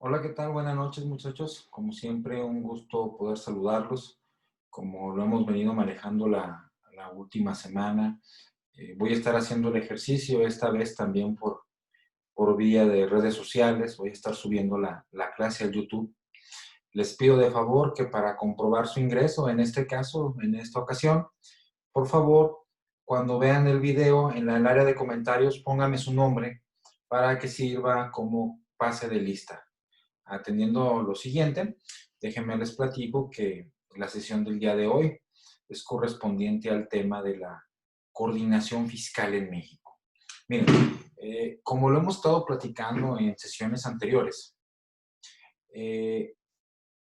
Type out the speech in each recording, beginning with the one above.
Hola, ¿qué tal? Buenas noches, muchachos. Como siempre, un gusto poder saludarlos. Como lo hemos venido manejando la última semana, voy a estar haciendo el ejercicio, esta vez también por vía de redes sociales. Voy a estar subiendo la clase al YouTube. Les pido de favor que para comprobar su ingreso, en este caso, en esta ocasión, por favor, cuando vean el video, en el área de comentarios, póngame su nombre para que sirva como pase de lista. Atendiendo lo siguiente, déjenme les platico que la sesión del día de hoy es correspondiente al tema de la coordinación fiscal en México. Miren, como lo hemos estado platicando en sesiones anteriores, eh,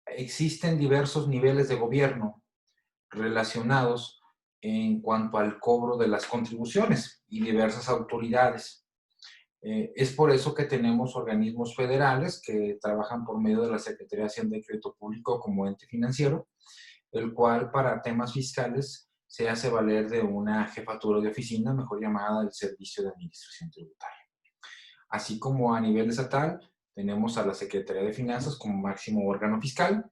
existen diversos niveles de gobierno relacionados en cuanto al cobro de las contribuciones y diversas autoridades. Es por eso que tenemos organismos federales que trabajan por medio de la Secretaría de Hacienda y Crédito Público como ente financiero, el cual para temas fiscales se hace valer de una jefatura de oficina, mejor llamada el Servicio de Administración Tributaria. Así como a nivel estatal, tenemos a la Secretaría de Finanzas como máximo órgano fiscal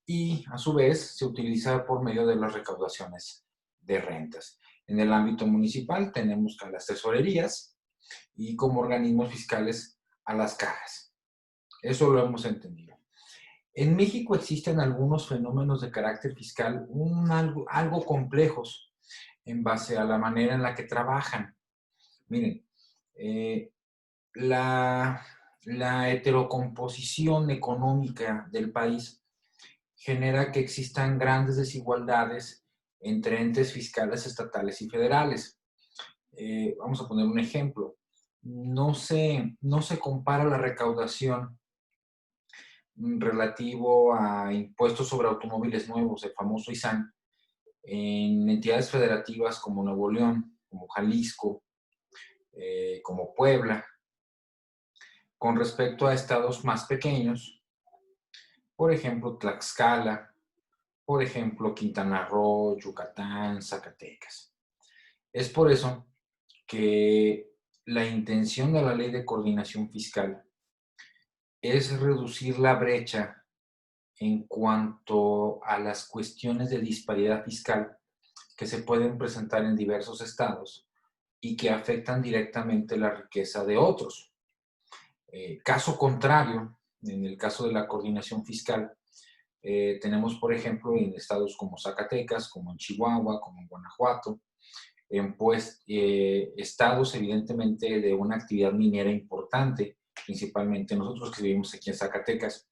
y a su vez se utiliza por medio de las recaudaciones de rentas. En el ámbito municipal tenemos a las tesorerías, y como organismos fiscales a las cajas. Eso lo hemos entendido. En México existen algunos fenómenos de carácter fiscal algo complejos en base a la manera en la que trabajan. Miren, eh, la, la heterocomposición económica del país genera que existan grandes desigualdades entre entes fiscales estatales y federales. Vamos a poner un ejemplo. No se compara la recaudación relativo a impuestos sobre automóviles nuevos, el famoso ISAN, en entidades federativas como Nuevo León, como Jalisco, como Puebla, con respecto a estados más pequeños, por ejemplo, Tlaxcala, por ejemplo, Quintana Roo, Yucatán, Zacatecas. Es por eso que la intención de la Ley de Coordinación Fiscal es reducir la brecha en cuanto a las cuestiones de disparidad fiscal que se pueden presentar en diversos estados y que afectan directamente la riqueza de otros. Caso contrario, en el caso de la coordinación fiscal, tenemos, por ejemplo, en estados como Zacatecas, como en Chihuahua, como en Guanajuato, estados evidentemente de una actividad minera importante, principalmente nosotros que vivimos aquí en Zacatecas.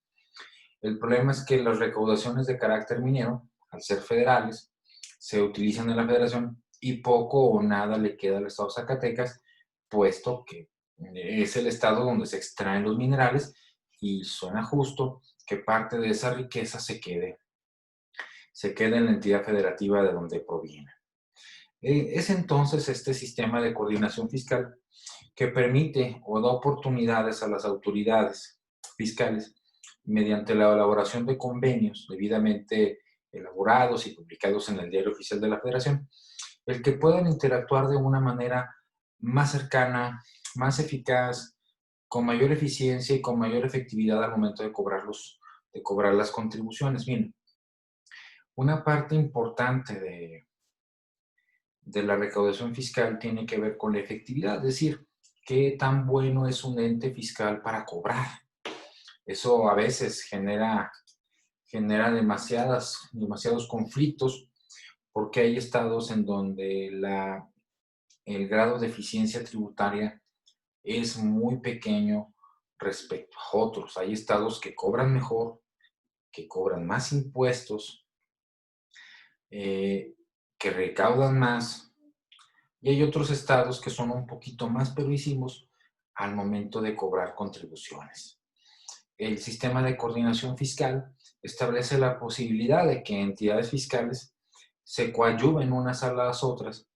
El problema es que las recaudaciones de carácter minero, al ser federales, se utilizan en la federación y poco o nada le queda al estado de Zacatecas, puesto que es el estado donde se extraen los minerales y suena justo que parte de esa riqueza se quede en la entidad federativa de donde proviene. Es entonces este sistema de coordinación fiscal que permite o da oportunidades a las autoridades fiscales mediante la elaboración de convenios debidamente elaborados y publicados en el Diario Oficial de la Federación, el que puedan interactuar de una manera más cercana, más eficaz, con mayor eficiencia y con mayor efectividad al momento de cobrar las contribuciones. Bien, una parte importante de la recaudación fiscal tiene que ver con la efectividad, es decir, qué tan bueno es un ente fiscal para cobrar. Eso a veces genera demasiados conflictos porque hay estados en donde el grado de eficiencia tributaria es muy pequeño respecto a otros. Hay estados que cobran mejor, que cobran más impuestos, eh, que recaudan más, y hay otros estados que son un poquito más permisivos al momento de cobrar contribuciones. El sistema de coordinación fiscal establece la posibilidad de que entidades fiscales se coadyuven unas a las otras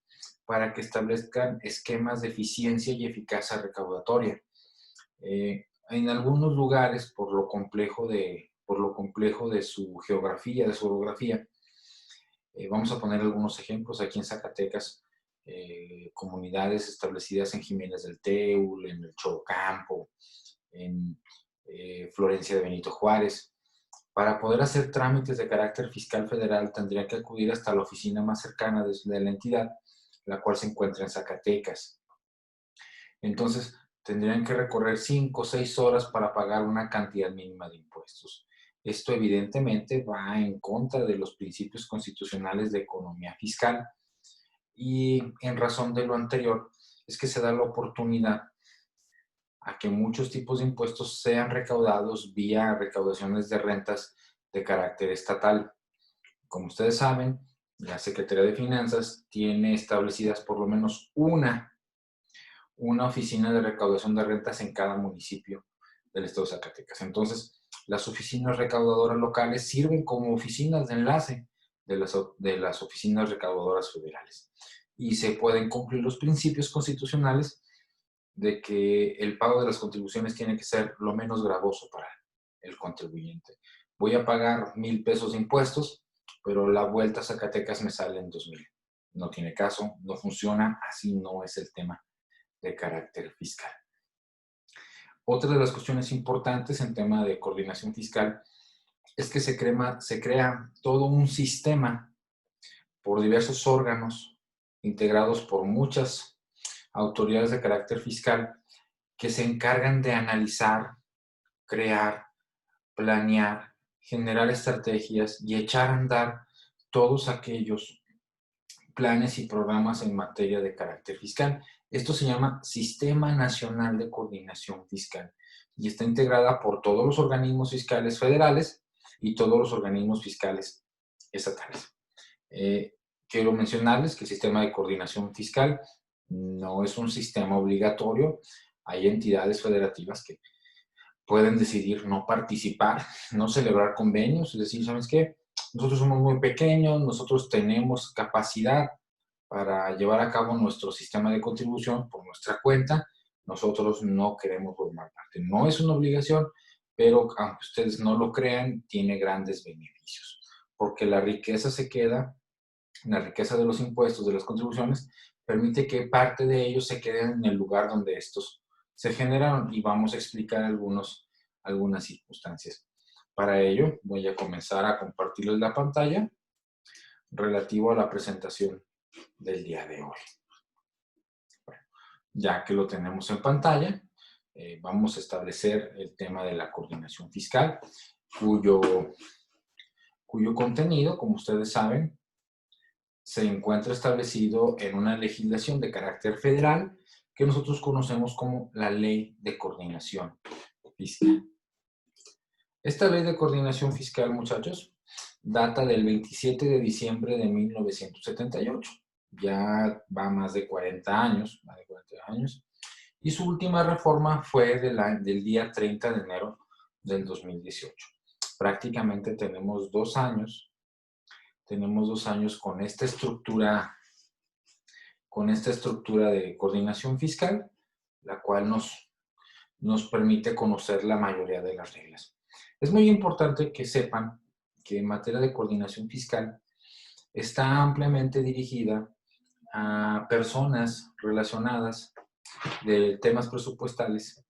para que establezcan esquemas de eficiencia y eficacia recaudatoria. En algunos lugares, por lo complejo de su geografía, de su orografía, vamos a poner algunos ejemplos. Aquí en Zacatecas, comunidades establecidas en Jiménez del Teul, en el Chorocampo, en Florencia de Benito Juárez. Para poder hacer trámites de carácter fiscal federal tendría que acudir hasta la oficina más cercana de la entidad, la cual se encuentra en Zacatecas. Entonces, tendrían que recorrer 5 o 6 horas para pagar una cantidad mínima de impuestos. Esto evidentemente va en contra de los principios constitucionales de economía fiscal y en razón de lo anterior es que se da la oportunidad a que muchos tipos de impuestos sean recaudados vía recaudaciones de rentas de carácter estatal. Como ustedes saben, la Secretaría de Finanzas tiene establecidas por lo menos una oficina de recaudación de rentas en cada municipio del estado de Zacatecas. Entonces, las oficinas recaudadoras locales sirven como oficinas de enlace de las oficinas recaudadoras federales. Y se pueden cumplir los principios constitucionales de que el pago de las contribuciones tiene que ser lo menos gravoso para el contribuyente. Voy a pagar 1,000 pesos de impuestos, pero la vuelta a Zacatecas me sale en 2,000. No tiene caso, no funciona, así no es el tema de carácter fiscal. Otra de las cuestiones importantes en tema de coordinación fiscal es que se crea todo un sistema por diversos órganos integrados por muchas autoridades de carácter fiscal que se encargan de analizar, crear, planear, generar estrategias y echar a andar todos aquellos planes y programas en materia de carácter fiscal. Esto se llama Sistema Nacional de Coordinación Fiscal y está integrada por todos los organismos fiscales federales y todos los organismos fiscales estatales. Quiero mencionarles que el sistema de coordinación fiscal no es un sistema obligatorio. Hay entidades federativas que pueden decidir no participar, no celebrar convenios, es decir, ¿sabes qué? Nosotros somos muy pequeños, nosotros tenemos capacidad para llevar a cabo nuestro sistema de contribución por nuestra cuenta, nosotros no queremos formar parte. No es una obligación, pero aunque ustedes no lo crean, tiene grandes beneficios, porque la riqueza se queda, la riqueza de los impuestos, de las contribuciones, permite que parte de ellos se queden en el lugar donde estos se generaron y vamos a explicar algunas circunstancias. Para ello, voy a comenzar a compartirles la pantalla relativo a la presentación del día de hoy. Bueno, ya que lo tenemos en pantalla, vamos a establecer el tema de la coordinación fiscal, cuyo contenido, como ustedes saben, se encuentra establecido en una legislación de carácter federal que nosotros conocemos como la Ley de Coordinación Fiscal. Esta Ley de Coordinación Fiscal, muchachos, data del 27 de diciembre de 1978. Ya va más de 40 años, y su última reforma fue del día 30 de enero del 2018. Prácticamente tenemos 2 años con esta estructura de coordinación fiscal, la cual nos permite conocer la mayoría de las reglas. Es muy importante que sepan que en materia de coordinación fiscal está ampliamente dirigida a personas relacionadas de temas presupuestales,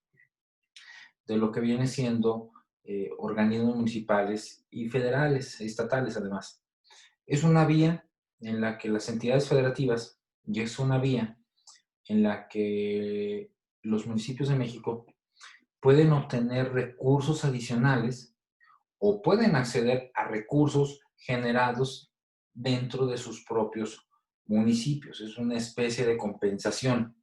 de lo que viene siendo organismos municipales y federales, estatales además. Es una vía en la que las entidades federativas, y es una vía en la que los municipios de México pueden obtener recursos adicionales o pueden acceder a recursos generados dentro de sus propios municipios. Es una especie de compensación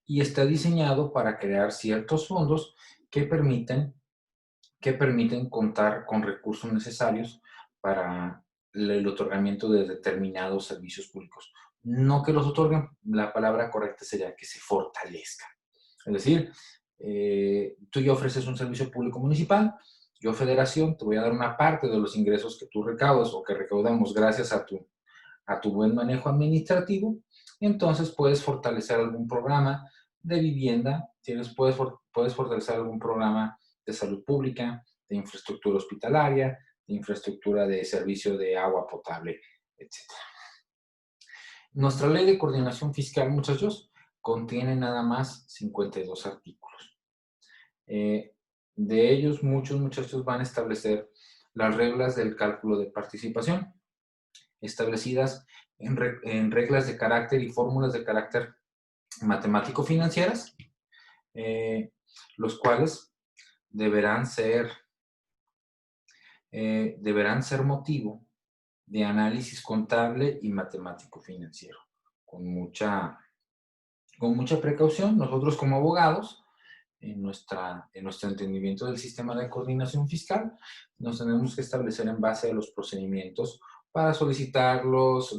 y está diseñado para crear ciertos fondos que permiten contar con recursos necesarios para el otorgamiento de determinados servicios públicos. No que los otorguen, la palabra correcta sería que se fortalezcan. Es decir, tú ya ofreces un servicio público municipal, yo federación te voy a dar una parte de los ingresos que tú recaudas o que recaudamos gracias a tu buen manejo administrativo, entonces puedes fortalecer algún programa de vivienda, puedes fortalecer algún programa de salud pública, de infraestructura hospitalaria, de infraestructura de servicio de agua potable, etc. Nuestra ley de coordinación fiscal, muchachos, contiene nada más 52 artículos. De ellos, muchos muchachos van a establecer las reglas del cálculo de participación, establecidas en reglas de carácter y fórmulas de carácter matemático-financieras, eh, los cuales deberán ser, deberán ser motivo de análisis contable y matemático financiero. Con mucha precaución, nosotros como abogados, en nuestro entendimiento del sistema de coordinación fiscal, nos tenemos que establecer en base a los procedimientos para solicitar los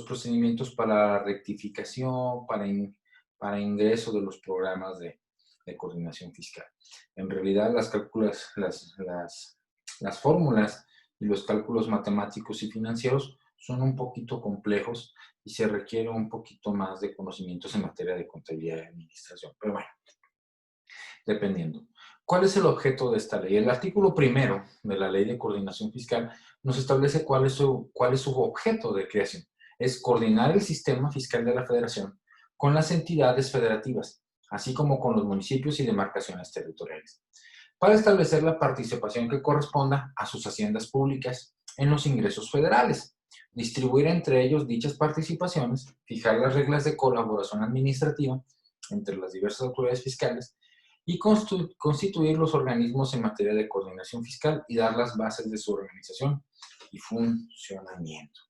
procedimientos para rectificación, para ingreso de los programas de coordinación fiscal. En realidad, las fórmulas y los cálculos matemáticos y financieros son un poquito complejos y se requiere un poquito más de conocimientos en materia de contabilidad y administración. Pero bueno, dependiendo. ¿Cuál es el objeto de esta ley? El artículo primero de la Ley de Coordinación Fiscal nos establece cuál es su objeto de creación. Es coordinar el sistema fiscal de la Federación con las entidades federativas, así como con los municipios y demarcaciones territoriales, para establecer la participación que corresponda a sus haciendas públicas en los ingresos federales, distribuir entre ellos dichas participaciones, fijar las reglas de colaboración administrativa entre las diversas autoridades fiscales y constituir los organismos en materia de coordinación fiscal y dar las bases de su organización y funcionamiento.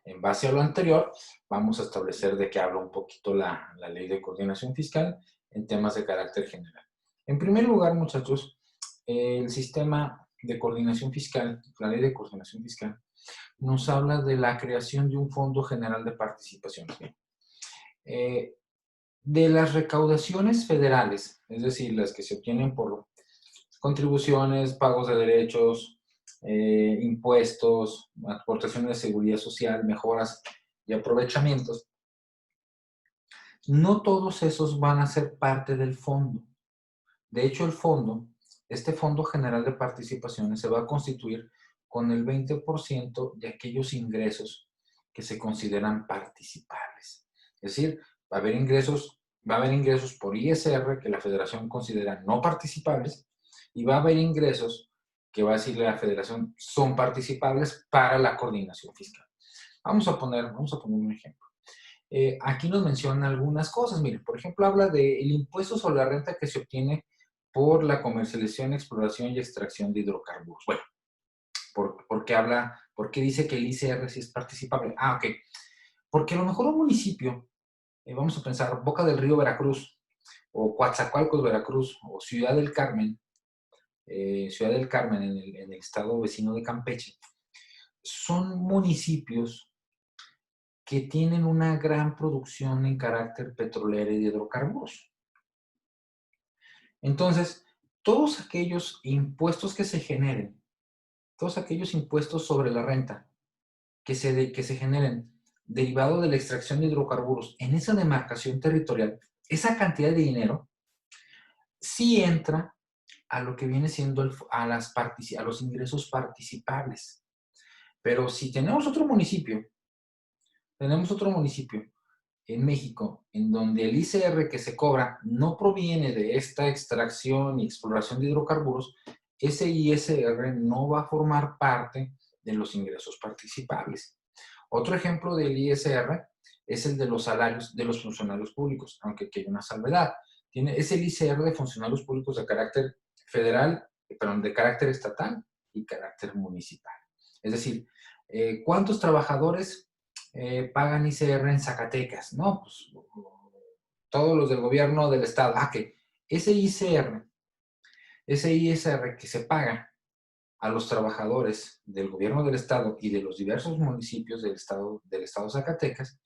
En base a lo anterior, vamos a establecer de qué habla un poquito la Ley de Coordinación Fiscal en temas de carácter general. En primer lugar, muchachos, el sistema de coordinación fiscal, la Ley de Coordinación Fiscal, nos habla de la creación de un Fondo General de Participaciones. De las recaudaciones federales, es decir, las que se obtienen por contribuciones, pagos de derechos, impuestos, aportaciones de seguridad social, mejoras y aprovechamientos, no todos esos van a ser parte del fondo. De hecho, este Fondo General de Participaciones se va a constituir con el 20% de aquellos ingresos que se consideran participables. Es decir, va a haber ingresos por ISR que la Federación considera no participables y va a haber ingresos que va a decir la Federación son participables para la coordinación fiscal. Vamos a poner un ejemplo. Aquí nos menciona algunas cosas. Miren, por ejemplo, habla del impuesto sobre la renta que se obtiene por la comercialización, exploración y extracción de hidrocarburos. Bueno, ¿por qué dice que el ICR sí es participable? Ah, ok. Porque a lo mejor un municipio, vamos a pensar, Boca del Río, Veracruz, o Coatzacoalcos, Veracruz, o Ciudad del Carmen en el estado vecino de Campeche, son municipios que tienen una gran producción en carácter petrolero y de hidrocarburos. Entonces, todos aquellos impuestos que se generen, todos aquellos impuestos sobre la renta que se generen derivado de la extracción de hidrocarburos en esa demarcación territorial, esa cantidad de dinero sí entra a lo que viene siendo a los ingresos participables. Pero si tenemos otro municipio en México, en donde el ICR que se cobra no proviene de esta extracción y exploración de hidrocarburos, ese ISR no va a formar parte de los ingresos participables. Otro ejemplo del ISR es el de los salarios de los funcionarios públicos, aunque aquí hay una salvedad. Es el ISR de funcionarios públicos de carácter federal, perdón, de carácter estatal y carácter municipal. Es decir, ¿cuántos trabajadores pagan ICR en Zacatecas? No, pues todos los del gobierno del estado. Ah, que ese ISR que se paga a los trabajadores del gobierno del estado y de los diversos municipios del estado de Zacatecas,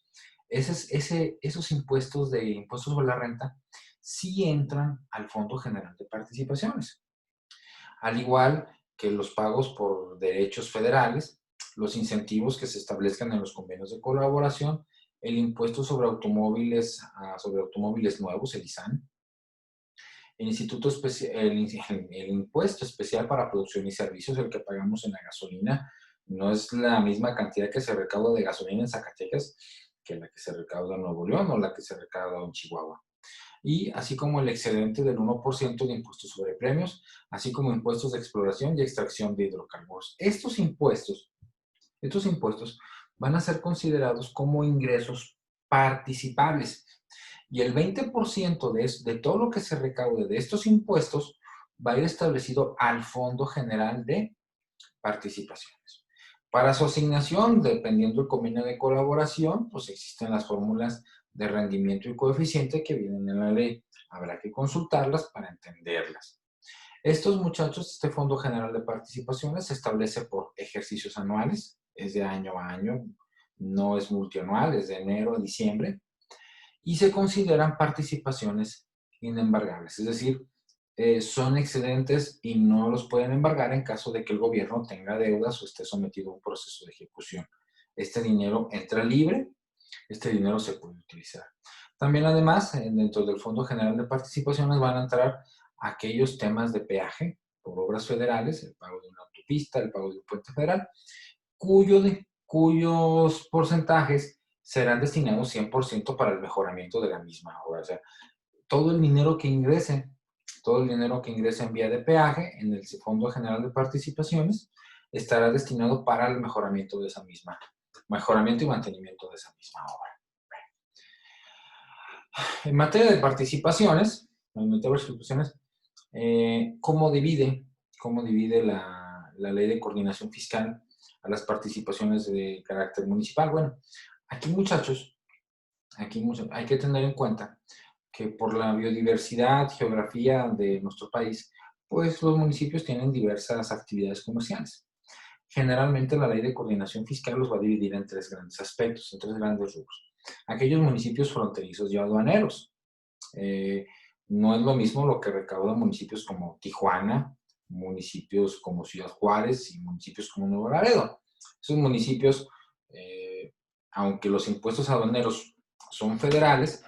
esos impuestos sobre la renta sí entran al Fondo General de Participaciones. Al igual que los pagos por derechos federales, los incentivos que se establezcan en los convenios de colaboración, el impuesto sobre automóviles nuevos, el ISAN, el impuesto especial para producción y servicios, el que pagamos en la gasolina, no es la misma cantidad que se recauda de gasolina en Zacatecas que la que se recauda en Nuevo León o la que se recauda en Chihuahua. y así como el excedente del 1% de impuestos sobre premios, así como impuestos de exploración y extracción de hidrocarburos. Estos impuestos van a ser considerados como ingresos participables y el 20% de todo lo que se recaude de estos impuestos va a ir establecido al Fondo General de Participaciones. Para su asignación, dependiendo del convenio de colaboración, pues existen las fórmulas de rendimiento y coeficiente que vienen en la ley. Habrá que consultarlas para entenderlas. Estos muchachos, este Fondo General de Participaciones se establece por ejercicios anuales, es de año a año, no es multianual, es de enero a diciembre, y se consideran participaciones inembargables, es decir, son excedentes y no los pueden embargar en caso de que el gobierno tenga deudas o esté sometido a un proceso de ejecución. Este dinero entra libre, este dinero se puede utilizar. También además, dentro del Fondo General de Participaciones van a entrar aquellos temas de peaje por obras federales, el pago de una autopista, el pago de un puente federal, cuyos porcentajes serán destinados 100% para el mejoramiento de la misma obra. O sea, todo el dinero que ingrese, todo el dinero que ingrese en vía de peaje en el Fondo General de Participaciones estará destinado para el mejoramiento de esa misma, mejoramiento y mantenimiento de esa misma obra. En materia de participaciones, ¿cómo divide la ley de coordinación fiscal a las participaciones de carácter municipal? Bueno, aquí muchachos, hay que tener en cuenta que por la biodiversidad, geografía de nuestro país, pues los municipios tienen diversas actividades comerciales. Generalmente la ley de coordinación fiscal los va a dividir en tres grandes aspectos, en tres grandes rubros. Aquellos municipios fronterizos y aduaneros. Eh, no es lo mismo lo que recaudan municipios como Tijuana, municipios como Ciudad Juárez y municipios como Nuevo Laredo. Esos municipios, eh, aunque los impuestos aduaneros son federales,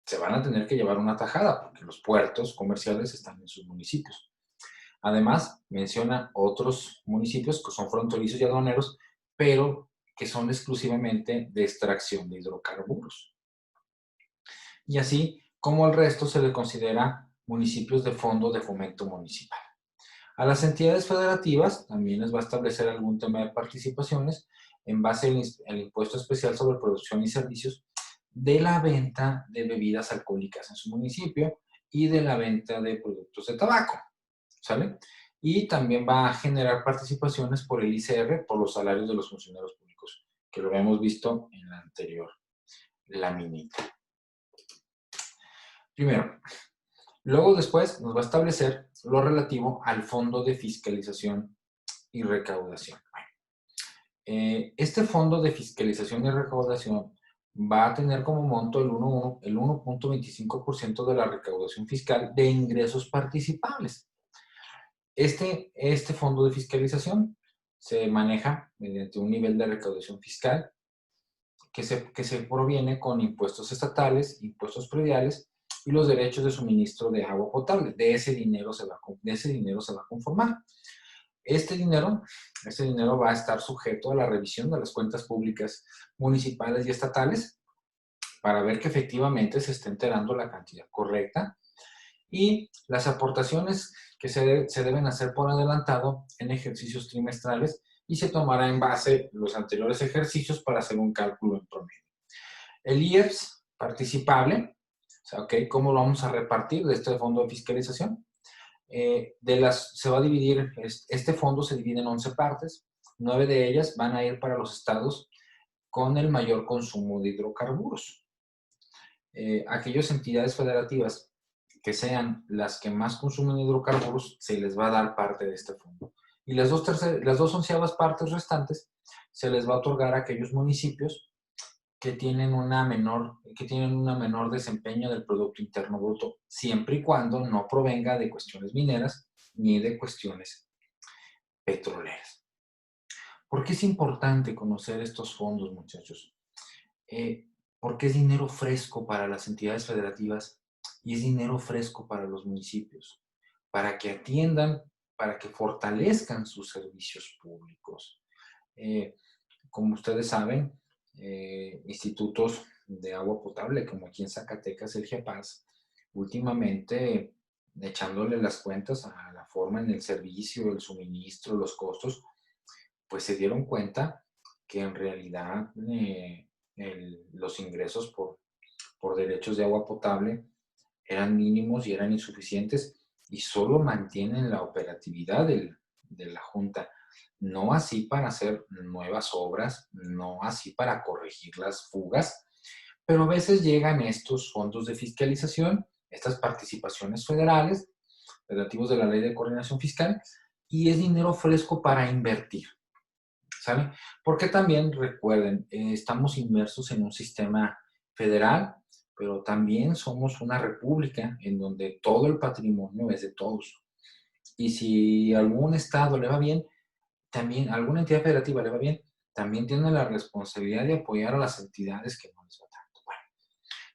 se van a tener que llevar una tajada porque los puertos comerciales están en sus municipios. Además, menciona otros municipios que son fronterizos y aduaneros, pero que son exclusivamente de extracción de hidrocarburos. Y así como el resto se le considera municipios de fondo de fomento municipal. A las entidades federativas también les va a establecer algún tema de participaciones en base al impuesto especial sobre producción y servicios de la venta de bebidas alcohólicas en su municipio y de la venta de productos de tabaco, ¿sale? Y también va a generar participaciones por el ICR, por los salarios de los funcionarios públicos, que lo hemos visto en la anterior laminita. Primero, luego después nos va a establecer lo relativo al Fondo de Fiscalización y Recaudación. Este Fondo de Fiscalización y Recaudación va a tener como monto el 1.25% de la recaudación fiscal de ingresos participables. Este fondo de fiscalización se maneja mediante un nivel de recaudación fiscal que se proviene con impuestos estatales, impuestos prediales y los derechos de suministro de agua potable. De ese dinero se va a conformar. Este dinero va a estar sujeto a la revisión de las cuentas públicas municipales y estatales para ver que efectivamente se esté enterando la cantidad correcta y las aportaciones que se deben hacer por adelantado en ejercicios trimestrales y se tomará en base los anteriores ejercicios para hacer un cálculo en promedio. El IEPS participable, o sea, okay, ¿cómo lo vamos a repartir de este fondo de fiscalización? Se va a dividir, este fondo se divide en 11 partes, 9 de ellas van a ir para los estados con el mayor consumo de hidrocarburos. Aquellas entidades federativas que sean las que más consumen hidrocarburos, se les va a dar parte de este fondo. Y las dos onceavas partes restantes se les va a otorgar a aquellos municipios que tienen un menor desempeño del Producto Interno Bruto, siempre y cuando no provenga de cuestiones mineras ni de cuestiones petroleras. ¿Por qué es importante conocer estos fondos, muchachos? Porque es dinero fresco para las entidades federativas y es dinero fresco para los municipios, para que atiendan, para que fortalezcan sus servicios públicos. Como ustedes saben, institutos de agua potable, como aquí en Zacatecas, el GEPAS, últimamente, echándole las cuentas a la forma en el servicio, el suministro, los costos, pues se dieron cuenta que en realidad los ingresos por derechos de agua potable eran mínimos y eran insuficientes y solo mantienen la operatividad de la Junta. No así para hacer nuevas obras, no así para corregir las fugas, pero a veces llegan estos fondos de fiscalización, estas participaciones federales, relativos de la Ley de Coordinación Fiscal, y es dinero fresco para invertir, ¿sale? Porque también, recuerden, estamos inmersos en un sistema federal, pero también somos una república en donde todo el patrimonio es de todos. Y si algún estado le va bien, también alguna entidad federativa le va bien, también tiene la responsabilidad de apoyar a las entidades que no les va tanto. Bueno,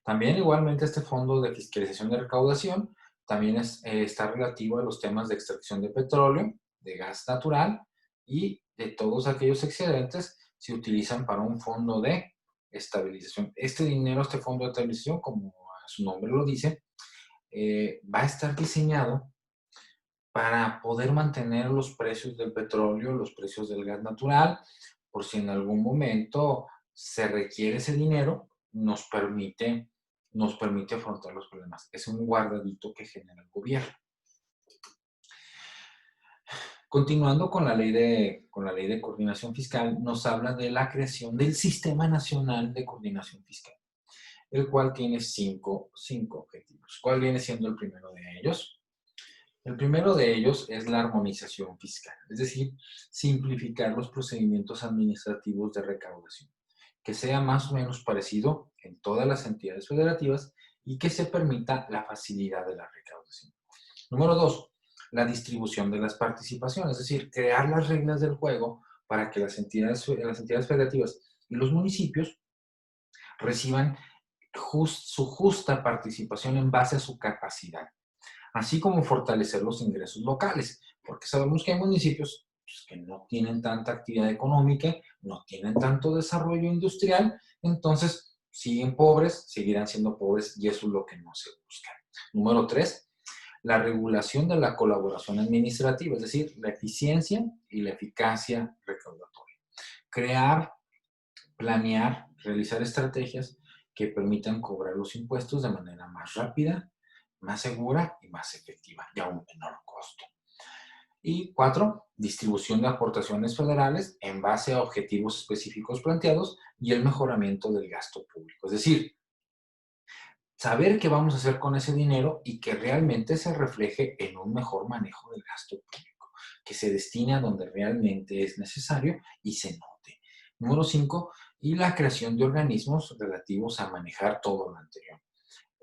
también igualmente este fondo de fiscalización de recaudación también está relativo a los temas de extracción de petróleo, de gas natural y de todos aquellos excedentes se utilizan para un fondo de estabilización. Este dinero, este fondo de estabilización, como su nombre lo dice, va a estar diseñado para poder mantener los precios del petróleo, los precios del gas natural, por si en algún momento se requiere ese dinero, nos permite afrontar los problemas. Es un guardadito que genera el gobierno. Continuando con la ley de coordinación fiscal, nos habla de la creación del Sistema Nacional de Coordinación Fiscal, el cual tiene cinco objetivos. ¿Cuál viene siendo el primero de ellos? El primero de ellos es la armonización fiscal, es decir, simplificar los procedimientos administrativos de recaudación, que sea más o menos parecido en todas las entidades federativas y que se permita la facilidad de la recaudación. Número dos, la distribución de las participaciones, es decir, crear las reglas del juego para que las entidades federativas y los municipios reciban su justa participación en base a su capacidad, así como fortalecer los ingresos locales, porque sabemos que hay municipios pues, que no tienen tanta actividad económica, no tienen tanto desarrollo industrial, entonces siguen pobres, seguirán siendo pobres y eso es lo que no se busca. Número tres, la regulación de la colaboración administrativa, es decir, la eficiencia y la eficacia recaudatoria. Crear, planear, realizar estrategias que permitan cobrar los impuestos de manera más rápida, más segura y más efectiva y a un menor costo. Y cuatro, distribución de aportaciones federales en base a objetivos específicos planteados y el mejoramiento del gasto público. Es decir, saber qué vamos a hacer con ese dinero y que realmente se refleje en un mejor manejo del gasto público, que se destine a donde realmente es necesario y se note. Número 5, y la creación de organismos relativos a manejar todo lo anterior.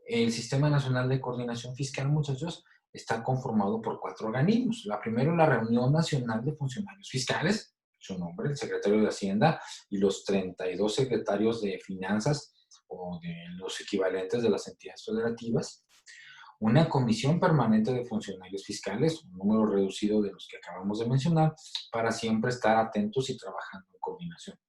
El Sistema Nacional de Coordinación Fiscal, muchachos, está conformado por 4 organismos. La primera es la Reunión Nacional de Funcionarios Fiscales, su nombre, el secretario de Hacienda y los 32 secretarios de Finanzas o de los equivalentes de las entidades federativas. Una comisión permanente de funcionarios fiscales, un número reducido de los que acabamos de mencionar, para siempre estar atentos y trabajando en coordinación.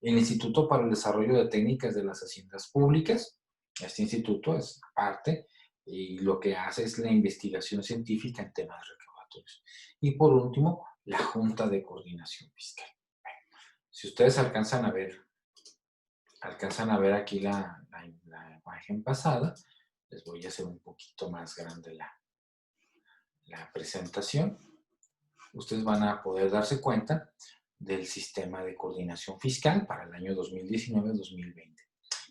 El Instituto para el Desarrollo de Técnicas de las Haciendas Públicas. Este instituto es parte y lo que hace es la investigación científica en temas recaudatorios. Y por último, la Junta de Coordinación Fiscal. Si ustedes alcanzan a ver aquí la imagen pasada, les voy a hacer un poquito más grande la presentación. Ustedes van a poder darse cuenta del sistema de coordinación fiscal para el año 2019-2020,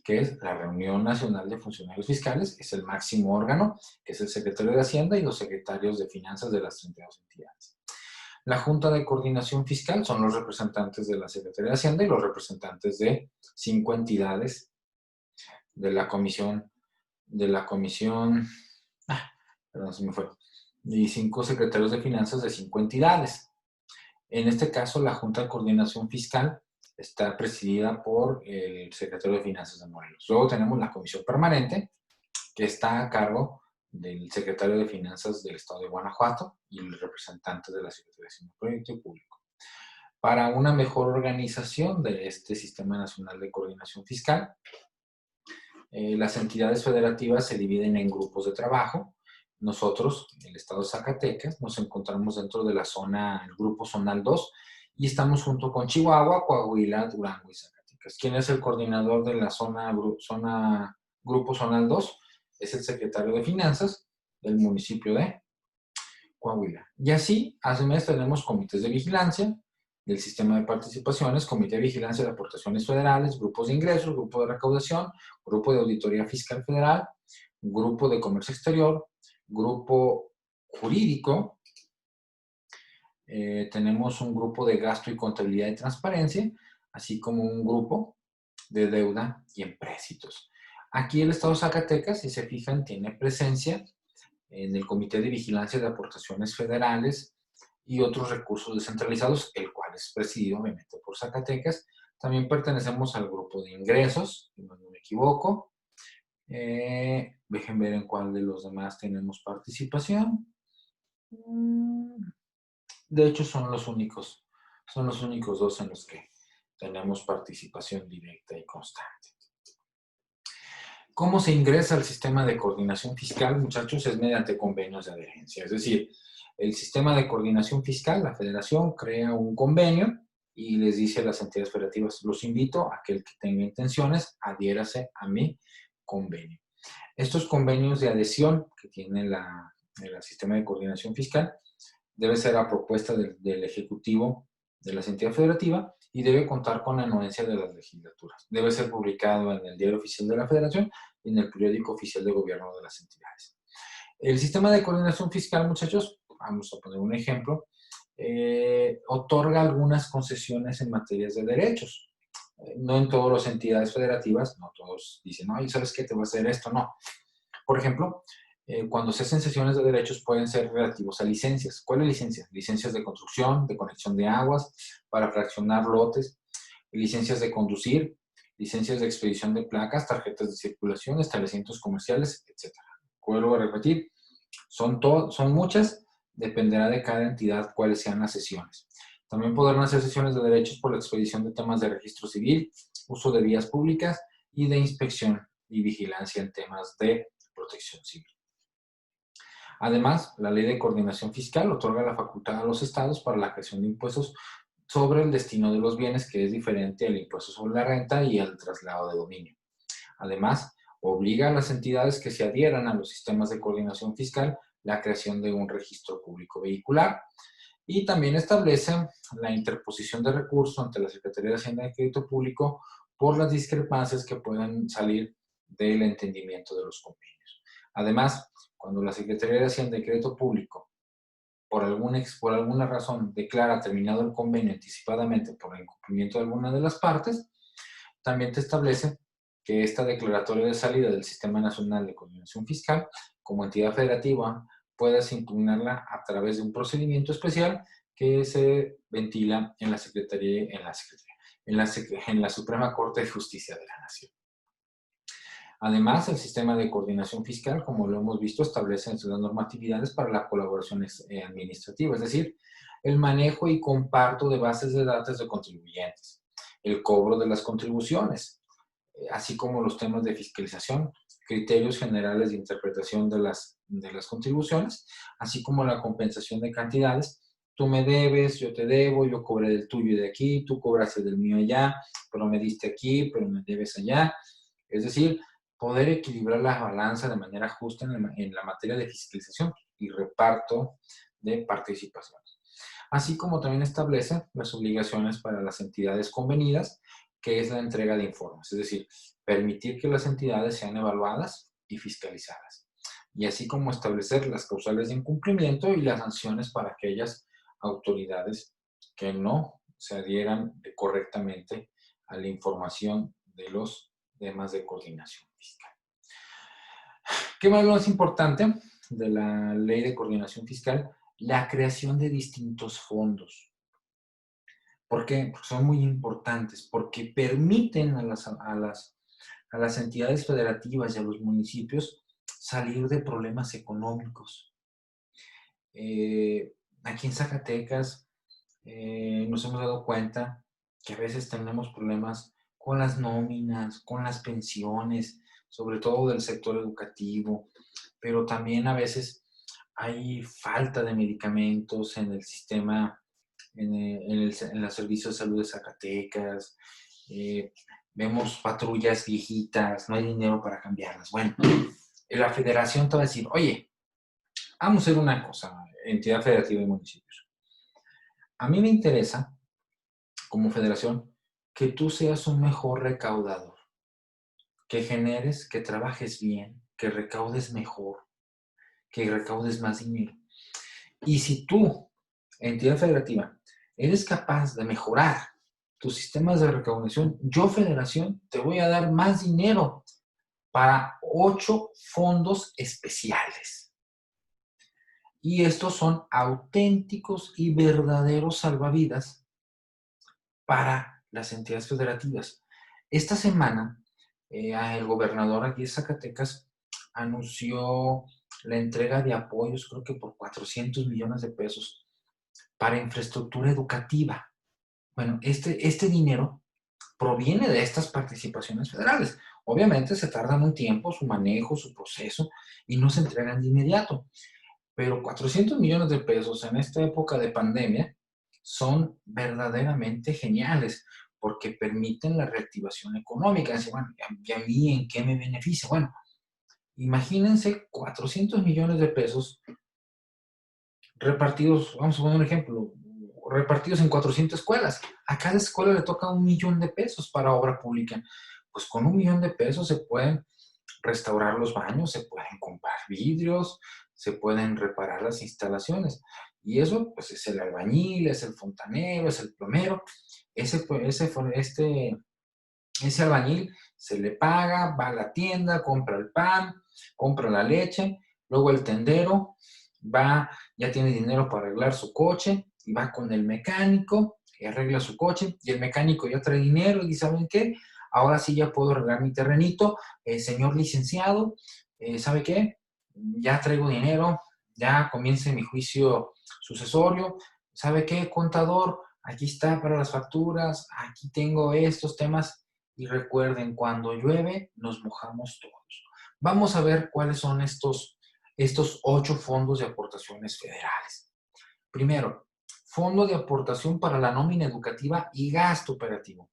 que es la Reunión Nacional de Funcionarios Fiscales, es el máximo órgano, que es el secretario de Hacienda y los secretarios de Finanzas de las 32 entidades. La Junta de Coordinación Fiscal son los representantes de la Secretaría de Hacienda y los representantes de 5 entidades de la comisión, perdón, se me fue, y 5 secretarios de Finanzas de 5 entidades. En este caso, la Junta de Coordinación Fiscal está presidida por el secretario de Finanzas de Morelos. Luego tenemos la Comisión Permanente, que está a cargo del secretario de Finanzas del Estado de Guanajuato y el representante de la Secretaría de Hacienda Proyecto Público. Para una mejor organización de este Sistema Nacional de Coordinación Fiscal, Las entidades federativas se dividen en grupos de trabajo. Nosotros, el estado de Zacatecas, nos encontramos dentro de la zona, el grupo zonal 2, y estamos junto con Chihuahua, Coahuila, Durango y Zacatecas. ¿Quién es el coordinador de la grupo zonal 2? Es el secretario de Finanzas del municipio de Coahuila. Y así, a su vez, tenemos comités de vigilancia del sistema de participaciones, comité de vigilancia de aportaciones federales, grupos de ingresos, grupo de recaudación, grupo de auditoría fiscal federal, grupo de comercio exterior, grupo jurídico, tenemos un grupo de gasto y contabilidad y transparencia, así como un grupo de deuda y empréstitos. Aquí el Estado de Zacatecas, si se fijan, tiene presencia en el Comité de Vigilancia de Aportaciones Federales y otros recursos descentralizados, el cual es presidido obviamente por Zacatecas. También pertenecemos al grupo de ingresos, si no me equivoco. Dejen ver en cuál de los demás tenemos participación. De hecho, son los únicos dos en los que tenemos participación directa y constante. ¿Cómo se ingresa al sistema de coordinación fiscal, muchachos? Es mediante convenios de adherencia. Es decir, el sistema de coordinación fiscal, la federación, crea un convenio y les dice a las entidades federativas, los invito a que el que tenga intenciones, adhiérase a mi convenio. Estos convenios de adhesión que tiene el sistema de coordinación fiscal debe ser a propuesta del Ejecutivo de la entidad federativa y debe contar con la anuencia de las legislaturas. Debe ser publicado en el Diario Oficial de la Federación y en el Periódico Oficial de Gobierno de las entidades. El sistema de coordinación fiscal, muchachos, vamos a poner un ejemplo, otorga algunas concesiones en materias de derechos. No en todas las entidades federativas, no todos dicen, no, ¿sabes qué? Te voy a hacer esto, no. Por ejemplo, cuando se hacen sesiones de derechos pueden ser relativos a licencias. ¿Cuáles licencias? Licencias de construcción, de conexión de aguas, para fraccionar lotes, licencias de conducir, licencias de expedición de placas, tarjetas de circulación, establecimientos comerciales, etc. Vuelvo a repetir, son muchas, dependerá de cada entidad cuáles sean las sesiones. También podrán hacer sesiones de derechos por la expedición de temas de registro civil, uso de vías públicas y de inspección y vigilancia en temas de protección civil. Además, la Ley de Coordinación Fiscal otorga la facultad a los estados para la creación de impuestos sobre el destino de los bienes, que es diferente al impuesto sobre la renta y al traslado de dominio. Además, obliga a las entidades que se adhieran a los sistemas de coordinación fiscal la creación de un registro público vehicular y también establece la interposición de recursos ante la Secretaría de Hacienda y Crédito Público por las discrepancias que puedan salir del entendimiento de los convenios. Además, cuando la Secretaría de Hacienda y Crédito Público por alguna razón declara terminado el convenio anticipadamente por el incumplimiento de alguna de las partes, también te establece que esta declaratoria de salida del Sistema Nacional de Coordinación Fiscal, como entidad federativa, puedas impugnarla a través de un procedimiento especial que se ventila en la Suprema Corte de Justicia de la Nación. Además, el sistema de coordinación fiscal, como lo hemos visto, establece las normatividades para la colaboración administrativa, es decir, el manejo y comparto de bases de datos de contribuyentes, el cobro de las contribuciones, así como los temas de fiscalización, criterios generales de interpretación de las contribuciones, así como la compensación de cantidades. Tú me debes, yo te debo, yo cobré del tuyo de aquí, tú cobraste del mío allá, pero me diste aquí, pero me debes allá. Es decir, poder equilibrar la balanza de manera justa en la materia de fiscalización y reparto de participaciones. Así como también establece las obligaciones para las entidades convenidas, que es la entrega de informes, es decir, permitir que las entidades sean evaluadas y fiscalizadas, y así como establecer las causales de incumplimiento y las sanciones para aquellas autoridades que no se adhieran correctamente a la información de los temas de coordinación fiscal. ¿Qué más es lo más importante de la Ley de Coordinación Fiscal? La creación de distintos fondos. ¿Por qué? Porque son muy importantes, porque permiten a las entidades federativas y a los municipios salir de problemas económicos. Aquí en Zacatecas nos hemos dado cuenta que a veces tenemos problemas con las nóminas, con las pensiones, sobre todo del sector educativo, pero también a veces hay falta de medicamentos en el sistema, en los servicios de salud de Zacatecas. eh, Vemos patrullas viejitas, no hay dinero para cambiarlas. Bueno, la federación te va a decir, oye, vamos a hacer una cosa, entidad federativa de municipios. A mí me interesa, como federación, que tú seas un mejor recaudador, que generes, que trabajes bien, que recaudes mejor, que recaudes más dinero. Y si tú, entidad federativa, eres capaz de mejorar tus sistemas de recaudación, yo, federación, te voy a dar más dinero para 8 fondos especiales. Y estos son auténticos y verdaderos salvavidas para las entidades federativas. Esta semana, el gobernador aquí de Zacatecas anunció la entrega de apoyos, creo que por 400 millones de pesos, para infraestructura educativa. Bueno, este dinero proviene de estas participaciones federales. Obviamente se tardan un tiempo su manejo, su proceso, y no se entregan de inmediato. Pero 400 millones de pesos en esta época de pandemia son verdaderamente geniales porque permiten la reactivación económica. Así, bueno, ¿y a mí en qué me beneficia? Bueno, imagínense 400 millones de pesos repartidos, vamos a poner un ejemplo, repartidos en 400 escuelas. A cada escuela le toca 1 millón de pesos para obra pública. Pues con 1 millón de pesos se pueden restaurar los baños, se pueden comprar vidrios, se pueden reparar las instalaciones. Y eso, pues, es el albañil, es el fontanero, es el plomero. Ese albañil se le paga, va a la tienda, compra el pan, compra la leche, luego el tendero va, ya tiene dinero para arreglar su coche y va con el mecánico y arregla su coche y el mecánico ya trae dinero y dice, ¿saben qué? Ahora sí ya puedo arreglar mi terrenito, señor licenciado, ¿sabe qué? Ya traigo dinero, ya comience mi juicio sucesorio, ¿sabe qué, contador? Aquí está para las facturas, aquí tengo estos temas y recuerden, cuando llueve nos mojamos todos. Vamos a ver cuáles son estos 8 fondos de aportaciones federales. Primero, fondo de aportación para la nómina educativa y gasto operativo.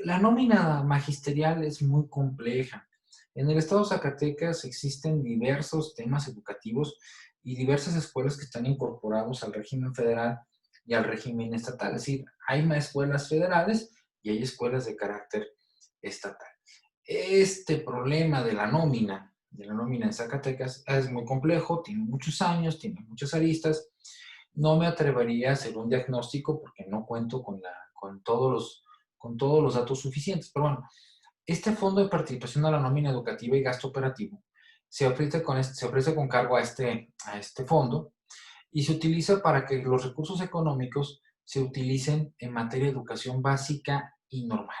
La nómina magisterial es muy compleja. En el estado de Zacatecas existen diversos temas educativos y diversas escuelas que están incorporados al régimen federal y al régimen estatal. Es decir, hay más escuelas federales y hay escuelas de carácter estatal. Este problema de la nómina en Zacatecas es muy complejo, tiene muchos años, tiene muchas aristas. No me atrevería a hacer un diagnóstico porque no cuento con todos los datos suficientes. Pero bueno, este fondo de participación a la nómina educativa y gasto operativo se ofrece con cargo a este fondo y se utiliza para que los recursos económicos se utilicen en materia de educación básica y normal.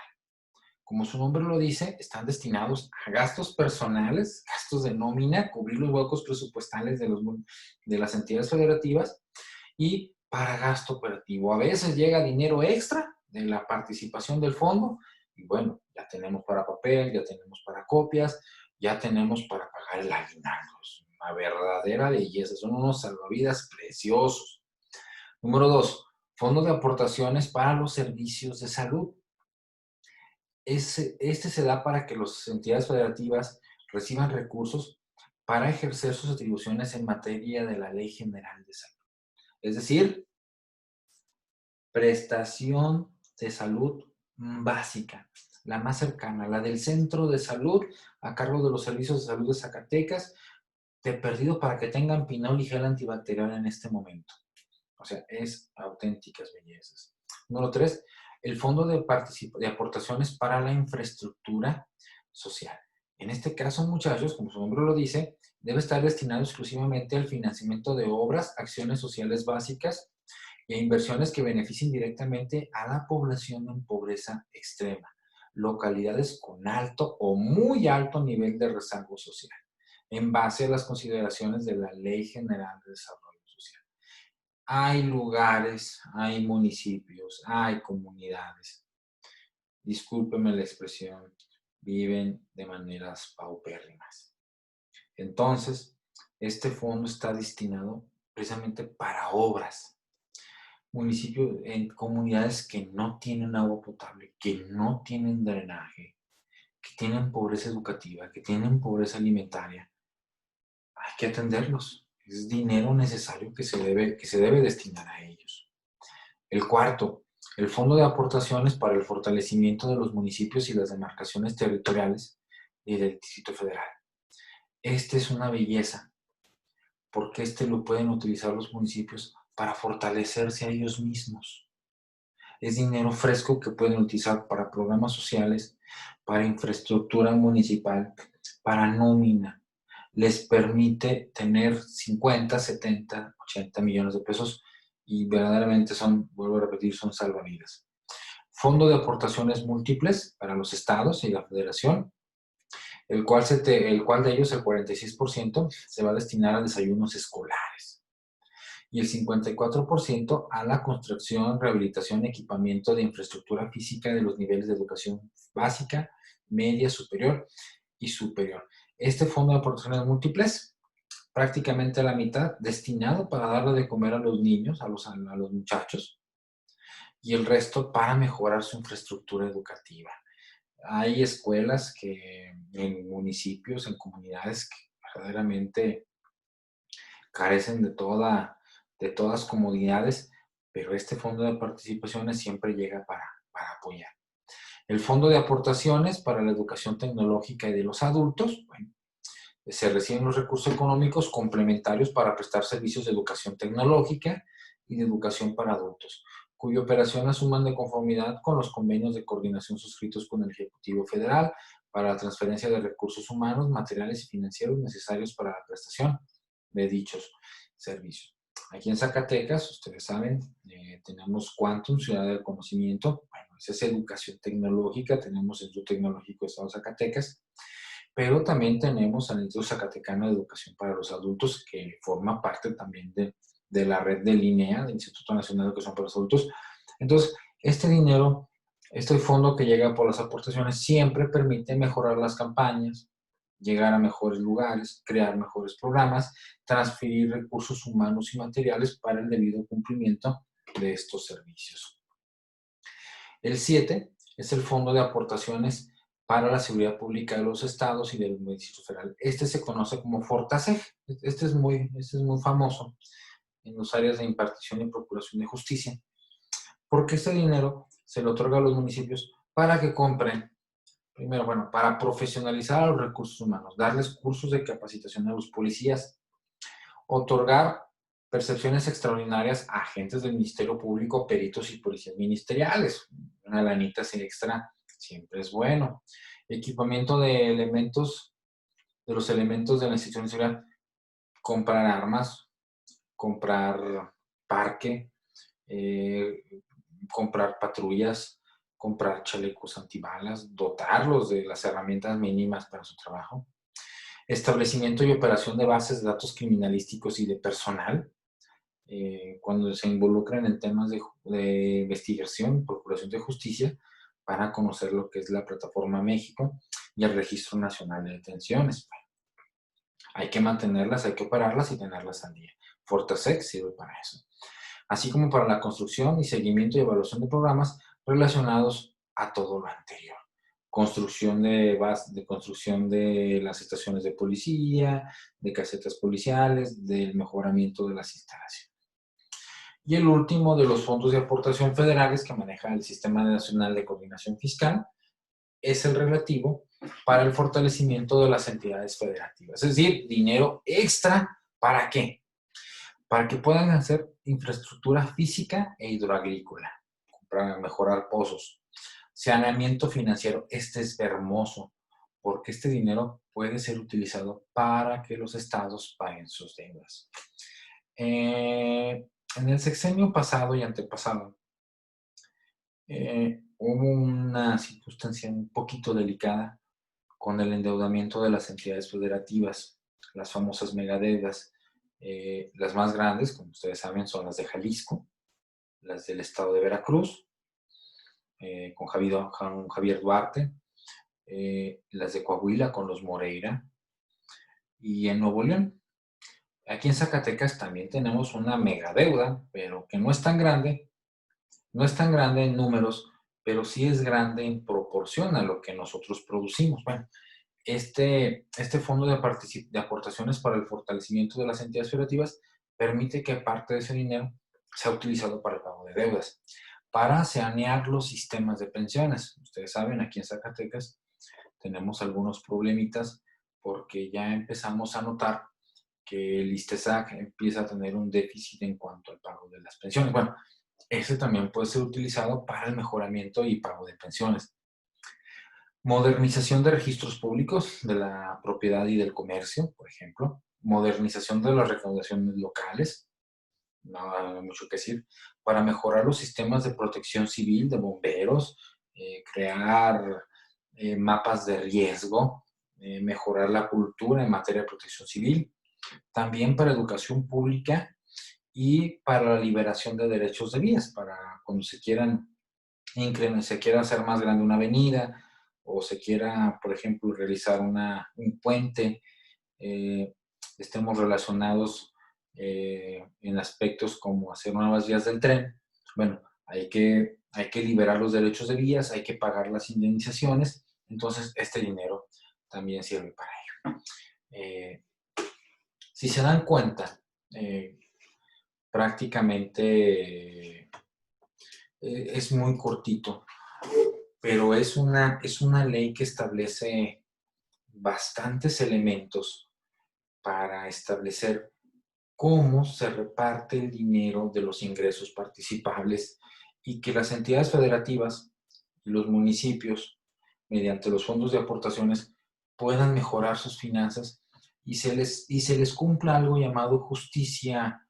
Como su nombre lo dice, están destinados a gastos personales, gastos de nómina, cubrir los huecos presupuestales de las entidades federativas y para gasto operativo. A veces llega dinero extra de la participación del fondo y bueno, ya tenemos para papel, ya tenemos para copias, ya tenemos para pagar el aguinaldo. Es una verdadera belleza, son unos salvavidas preciosos. Número 2, fondo de aportaciones para los servicios de salud. Este se da para que las entidades federativas reciban recursos para ejercer sus atribuciones en materia de la Ley General de Salud. Es decir, prestación de salud básica, la más cercana, la del centro de salud a cargo de los servicios de salud de Zacatecas, de perdido para que tengan pinol y gel antibacterial en este momento. O sea, es auténticas bellezas. Número 3, el Fondo de Aportaciones para la Infraestructura Social. En este caso, muchachos, como su nombre lo dice, debe estar destinado exclusivamente al financiamiento de obras, acciones sociales básicas y a inversiones que beneficien directamente a la población en pobreza extrema, localidades con alto o muy alto nivel de rezago social, en base a las consideraciones de la Ley General de Desarrollo Social. Hay lugares, hay municipios, hay comunidades, discúlpeme la expresión, viven de maneras paupérrimas. Entonces, este fondo está destinado precisamente para obras. Municipios en comunidades que no tienen agua potable, que no tienen drenaje, que tienen pobreza educativa, que tienen pobreza alimentaria, hay que atenderlos. Es dinero necesario que se debe destinar a ellos. El cuarto, el Fondo de Aportaciones para el Fortalecimiento de los Municipios y las Demarcaciones Territoriales y del Distrito Federal. Este es una belleza, porque lo pueden utilizar los municipios para fortalecerse a ellos mismos. Es dinero fresco que pueden utilizar para programas sociales, para infraestructura municipal, para nómina. Les permite tener 50, 70, 80 millones de pesos y verdaderamente son, vuelvo a repetir, son salvavidas. Fondo de aportaciones múltiples para los estados y la federación, el cual de ellos, el 46%, se va a destinar a desayunos escolares y el 54% a la construcción, rehabilitación y equipamiento de infraestructura física de los niveles de educación básica, media, superior y superior. Este fondo de aportaciones múltiples, prácticamente la mitad, destinado para darle de comer a los niños, a los muchachos, y el resto para mejorar su infraestructura educativa. Hay escuelas que en municipios, en comunidades que verdaderamente carecen de todas comodidades, pero este fondo de participaciones siempre llega para apoyar. El fondo de aportaciones para la educación tecnológica y de los adultos, bueno, se reciben los recursos económicos complementarios para prestar servicios de educación tecnológica y de educación para adultos, cuya operación asuman de conformidad con los convenios de coordinación suscritos con el Ejecutivo Federal para la transferencia de recursos humanos, materiales y financieros necesarios para la prestación de dichos servicios. Aquí en Zacatecas, ustedes saben, tenemos Quantum, Ciudad del Conocimiento. Bueno, esa es educación tecnológica, tenemos el Instituto Tecnológico de Estado de Zacatecas, pero también tenemos al Instituto Zacatecano de Educación para los Adultos, que forma parte también de la red de INEA, del Instituto Nacional de Educación para los Adultos. Entonces, este dinero, este fondo que llega por las aportaciones, siempre permite mejorar las campañas, llegar a mejores lugares, crear mejores programas, transferir recursos humanos y materiales para el debido cumplimiento de estos servicios. El 7 es el Fondo de Aportaciones para la Seguridad Pública de los Estados y del Distrito Federal. Este se conoce como FORTASEG. Este es muy famoso en las áreas de impartición y procuración de justicia, porque este dinero se le otorga a los municipios para que compren, primero, bueno, para profesionalizar a los recursos humanos, darles cursos de capacitación a los policías, otorgar percepciones extraordinarias a agentes del Ministerio Público, peritos y policías ministeriales. Una lanita extra siempre es bueno. Equipamiento de los elementos de la institución de seguridad, comprar armas, comprar parque, comprar patrullas, comprar chalecos antibalas, dotarlos de las herramientas mínimas para su trabajo. Establecimiento y operación de bases de datos criminalísticos y de personal, cuando se involucran en temas de investigación, procuración de justicia, para conocer lo que es la Plataforma México y el Registro Nacional de Detenciones. Hay que mantenerlas, hay que operarlas y tenerlas al día. FortaSec sirve para eso. Así como para la construcción y seguimiento y evaluación de programas relacionados a todo lo anterior. Construcción de las estaciones de policía, de casetas policiales, del mejoramiento de las instalaciones. Y el último de los fondos de aportación federales que maneja el Sistema Nacional de Coordinación Fiscal es el relativo para el fortalecimiento de las entidades federativas. Es decir, dinero extra, ¿para qué? Para que puedan hacer infraestructura física e hidroagrícola, para mejorar pozos. Saneamiento financiero, este es hermoso, porque este dinero puede ser utilizado para que los estados paguen sus deudas. En el sexenio pasado y antepasado, hubo una circunstancia un poquito delicada con el endeudamiento de las entidades federativas, las famosas megadeudas. Las más grandes, como ustedes saben, son las de Jalisco, las del estado de Veracruz, con Javier Duarte, las de Coahuila con los Moreira, y en Nuevo León. Aquí en Zacatecas también tenemos una mega deuda, pero que no es tan grande, no es tan grande en números, pero sí es grande en proporción a lo que nosotros producimos. Bueno, este fondo de aportaciones para el fortalecimiento de las entidades federativas permite que parte de ese dinero sea utilizado para el pago de deudas, para sanear los sistemas de pensiones. Ustedes saben, aquí en Zacatecas tenemos algunos problemitas porque ya empezamos a notar que el ISTESAC empieza a tener un déficit en cuanto al pago de las pensiones. Bueno, ese también puede ser utilizado para el mejoramiento y pago de pensiones. Modernización de registros públicos de la propiedad y del comercio, por ejemplo. Modernización de las recaudaciones locales, no hay mucho que decir, para mejorar los sistemas de protección civil, de bomberos, crear mapas de riesgo, mejorar la cultura en materia de protección civil, también para educación pública y para la liberación de derechos de vías, para cuando se quiera hacer más grande una avenida o se quiera, por ejemplo, realizar un puente, eh, estemos relacionados en aspectos como hacer nuevas vías del tren. Bueno, hay que liberar los derechos de vías, hay que pagar las indemnizaciones, entonces este dinero también sirve para ello. Si se dan cuenta, prácticamente es muy cortito, pero es una ley que establece bastantes elementos para establecer cómo se reparte el dinero de los ingresos participables y que las entidades federativas y los municipios, mediante los fondos de aportaciones, puedan mejorar sus finanzas y se les cumpla algo llamado justicia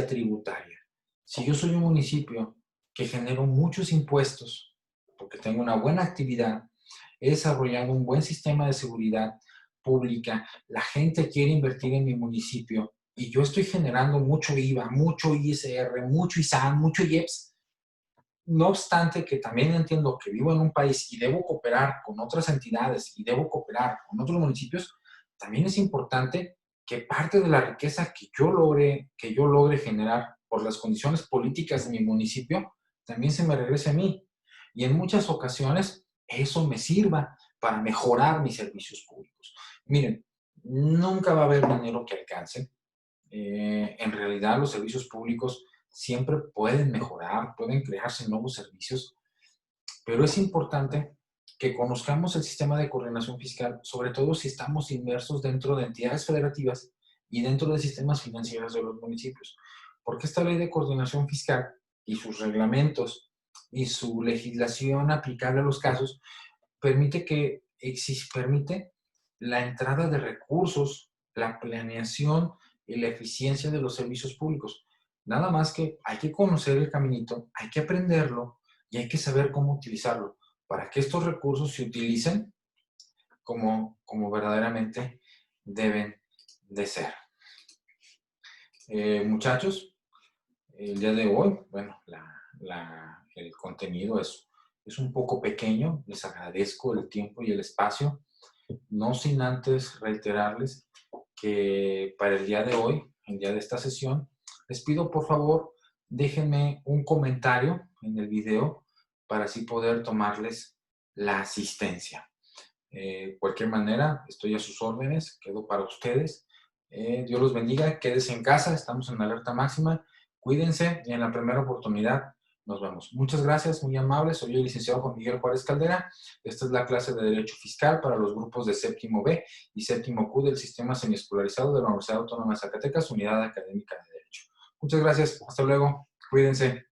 tributaria. Si yo soy un municipio que genero muchos impuestos, porque tengo una buena actividad, he desarrollado un buen sistema de seguridad pública, la gente quiere invertir en mi municipio y yo estoy generando mucho IVA, mucho ISR, mucho ISAN, mucho IEPS, no obstante que también entiendo que vivo en un país y debo cooperar con otras entidades y debo cooperar con otros municipios, también es importante que parte de la riqueza que yo logre generar por las condiciones políticas de mi municipio, también se me regrese a mí. Y en muchas ocasiones eso me sirva para mejorar mis servicios públicos. Miren, nunca va a haber dinero que alcance. En realidad los servicios públicos siempre pueden mejorar, pueden crearse nuevos servicios, pero es importante que conozcamos el sistema de coordinación fiscal, sobre todo si estamos inmersos dentro de entidades federativas y dentro de sistemas financieros de los municipios. Porque esta ley de coordinación fiscal y sus reglamentos y su legislación aplicable a los casos permite la entrada de recursos, la planeación y la eficiencia de los servicios públicos. Nada más que hay que conocer el caminito, hay que aprenderlo y hay que saber cómo utilizarlo para que estos recursos se utilicen como verdaderamente deben de ser. Muchachos, el día de hoy, bueno, el contenido es un poco pequeño, les agradezco el tiempo y el espacio, no sin antes reiterarles que para el día de hoy, el día de esta sesión, les pido por favor, déjenme un comentario en el video para así poder tomarles la asistencia. Cualquier manera, estoy a sus órdenes, quedo para ustedes. Dios los bendiga, quédense en casa, estamos en alerta máxima, cuídense y en la primera oportunidad nos vemos. Muchas gracias, muy amables. Soy el licenciado Juan Miguel Juárez Caldera. Esta es la clase de Derecho Fiscal para los grupos de séptimo B y séptimo Q del Sistema Semiescolarizado de la Universidad Autónoma de Zacatecas, Unidad Académica de Derecho. Muchas gracias, hasta luego, cuídense.